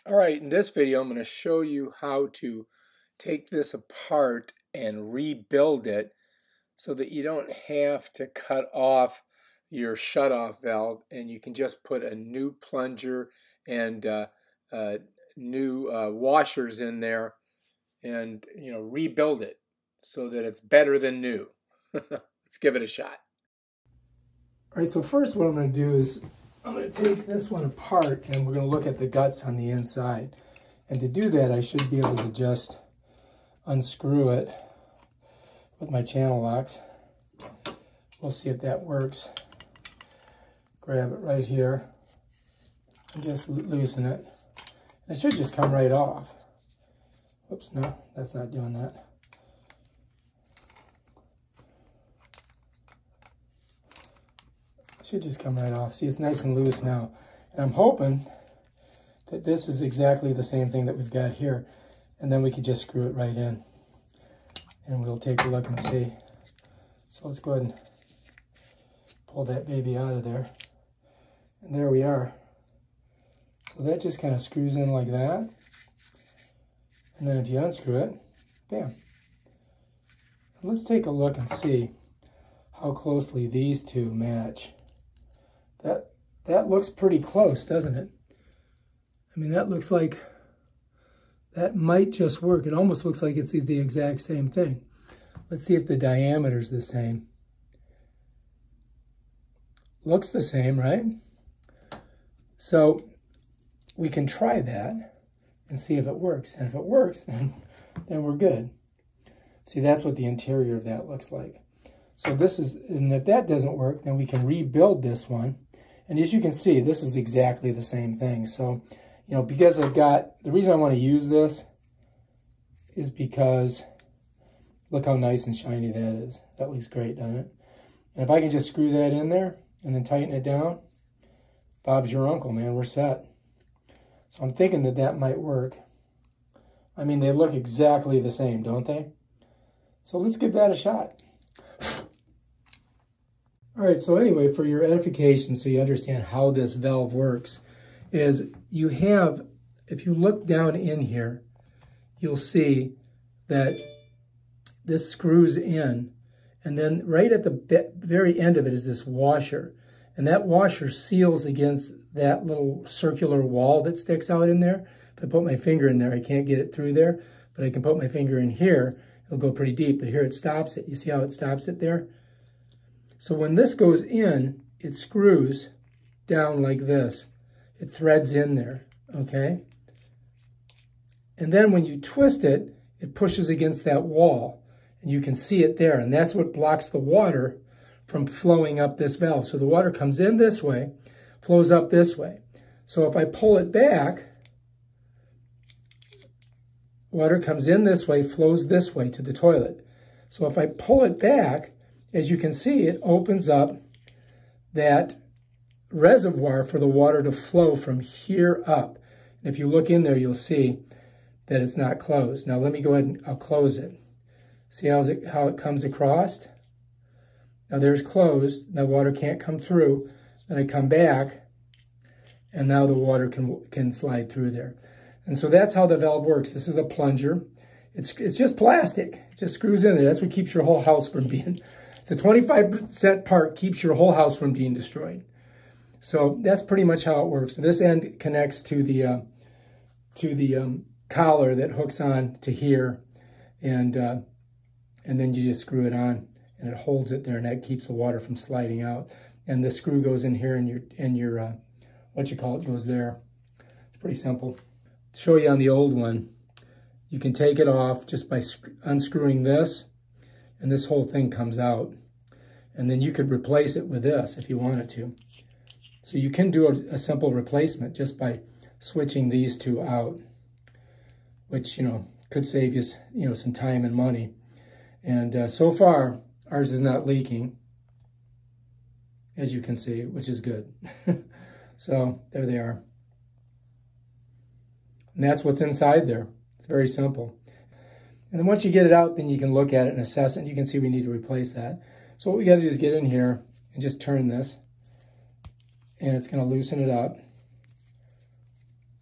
All right, in this video, I'm going to show you how to take this apart and rebuild it so that you don't have to cut off your shutoff valve and you can just put a new plunger and new washers in there and rebuild it so that it's better than new. Let's give it a shot. All right, so first what I'm going to do is I'm going to take this one apart and we're going to look at the guts on the inside. And to do that, I should be able to just unscrew it with my channel locks. We'll see if that works. Grab it right here and just loosen it. It should just come right off. Oops, no, that's not doing that. Should just come right off. See, it's nice and loose now. And I'm hoping that this is exactly the same thing that we've got here. And then we can just screw it right in. And we'll take a look and see. So let's go ahead and pull that baby out of there. And there we are. So that just kind of screws in like that. And then if you unscrew it, bam. Let's take a look and see how closely these two match. That looks pretty close, doesn't it? I mean, that looks like that might just work. It almost looks like it's the exact same thing. Let's see if the diameter's the same. Looks the same, right? So we can try that and see if it works. And if it works, then we're good. See, that's what the interior of that looks like. So this is, and if that doesn't work, then we can rebuild this one. And as you can see, this is exactly the same thing. So, because the reason I want to use this is because look how nice and shiny that is. That looks great, doesn't it? And if I can just screw that in there and then tighten it down, Bob's your uncle, man, we're set. So I'm thinking that might work. I mean, they look exactly the same, don't they? So let's give that a shot. All right, so anyway, for your edification, so you understand how this valve works, is you have, if you look down in here, you'll see that this screws in, and then right at the very end of it is this washer, and that washer seals against that little circular wall that sticks out in there. If I put my finger in there, I can't get it through there, but I can put my finger in here, it'll go pretty deep, but here it stops it. You see how it stops it there? So when this goes in, it screws down like this. It threads in there, okay? And then when you twist it, it pushes against that wall. And you can see it there. And that's what blocks the water from flowing up this valve. So the water comes in this way, flows up this way. So if I pull it back, water comes in this way, flows this way to the toilet. So if I pull it back, as you can see, it opens up that reservoir for the water to flow from here up. And if you look in there, you'll see that it's not closed. Now let me go ahead and I'll close it. See how it comes across? Now there's closed. Now water can't come through. Then I come back, and now the water can slide through there. And so that's how the valve works. This is a plunger. It's just plastic. It just screws in there. That's what keeps your whole house from being... It's a 25% part, keeps your whole house from being destroyed. So that's pretty much how it works. This end connects to the collar that hooks on to here, and then you just screw it on, and it holds it there, and that keeps the water from sliding out. And the screw goes in here, and your what you call it goes there. It's pretty simple. To show you on the old one, you can take it off just by unscrewing this. And this whole thing comes out. And then you could replace it with this if you wanted to. So you can do a simple replacement just by switching these two out, which, could save you, some time and money. And so far, ours is not leaking, as you can see, which is good. So there they are. And that's what's inside there. It's very simple. And then once you get it out, then you can look at it and assess it. And you can see we need to replace that. So what we got to do is get in here and just turn this. And it's going to loosen it up.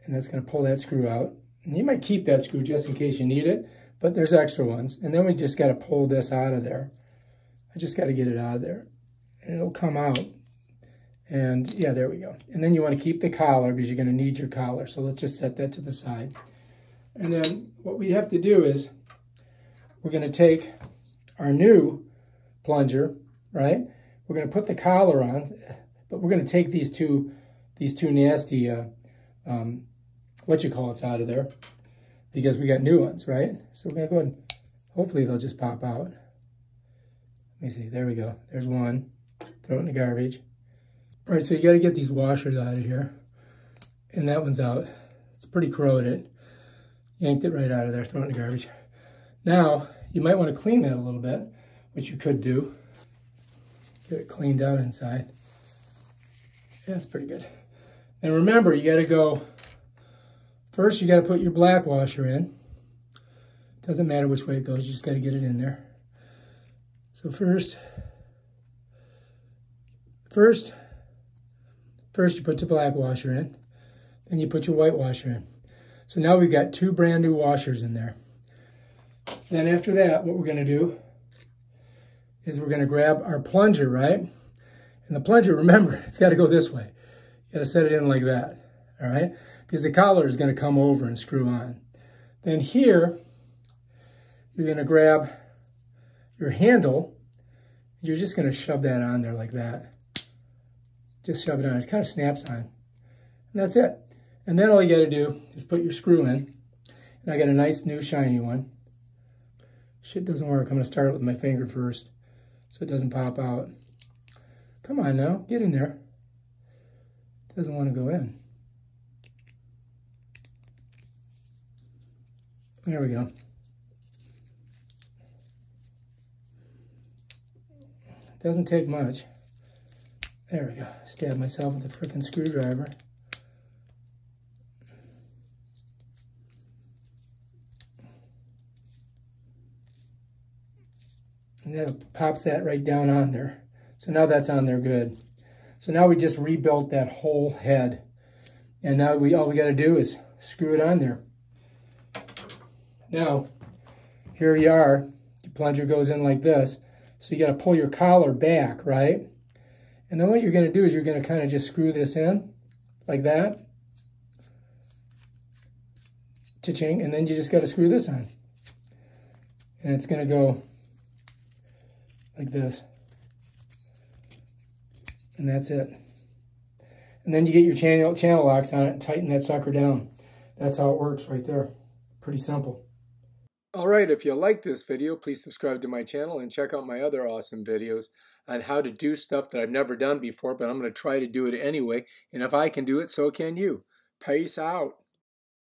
And that's going to pull that screw out. And you might keep that screw just in case you need it, but there's extra ones. And then we just got to pull this out of there. I just got to get it out of there. And it'll come out. And yeah, there we go. And then you want to keep the collar because you're going to need your collar. So let's just set that to the side. And then what we have to do is we're going to take our new plunger, right? We're going to put the collar on, but we're going to take these two nasty, whatchamacallits out of there because we got new ones, right? So we're going to go ahead and hopefully they'll just pop out. Let me see. There we go. There's one. Throw it in the garbage. All right, so you got to get these washers out of here. And that one's out. It's pretty corroded. Yanked it right out of there. Throw it in the garbage. Now, you might want to clean that a little bit, which you could do. Get it cleaned out inside. Yeah, that's pretty good. And remember, you got to go, first you got to put your black washer in. Doesn't matter which way it goes, you just got to get it in there. So first you put the black washer in, then you put your white washer in. So now we've got two brand new washers in there. Then after that, what we're going to do is we're going to grab our plunger, right? And the plunger, remember, it's got to go this way. You got to set it in like that, all right? Because the collar is going to come over and screw on. Then here, you're going to grab your handle. You're just going to shove that on there like that. Just shove it on. It kind of snaps on. And that's it. And then all you got to do is put your screw in. And I got a nice new shiny one. Shit doesn't work. I'm going to start it with my finger first so it doesn't pop out. Come on now. Get in there. It doesn't want to go in. There we go. Doesn't take much. There we go. Stab myself with a frickin' screwdriver. And that pops that right down on there. So now that's on there good. So now we just rebuilt that whole head. And now all we got to do is screw it on there. Now, here you are. Your plunger goes in like this. So you got to pull your collar back, right? And then what you're going to do is you're going to kind of just screw this in like that. Cha-ching. And then you just got to screw this on. And it's going to go like this. And that's it. And then you get your channel locks on it and tighten that sucker down. That's how it works right there. Pretty simple. Alright, if you like this video, please subscribe to my channel and check out my other awesome videos on how to do stuff that I've never done before, but I'm going to try to do it anyway. And if I can do it, so can you. Peace out.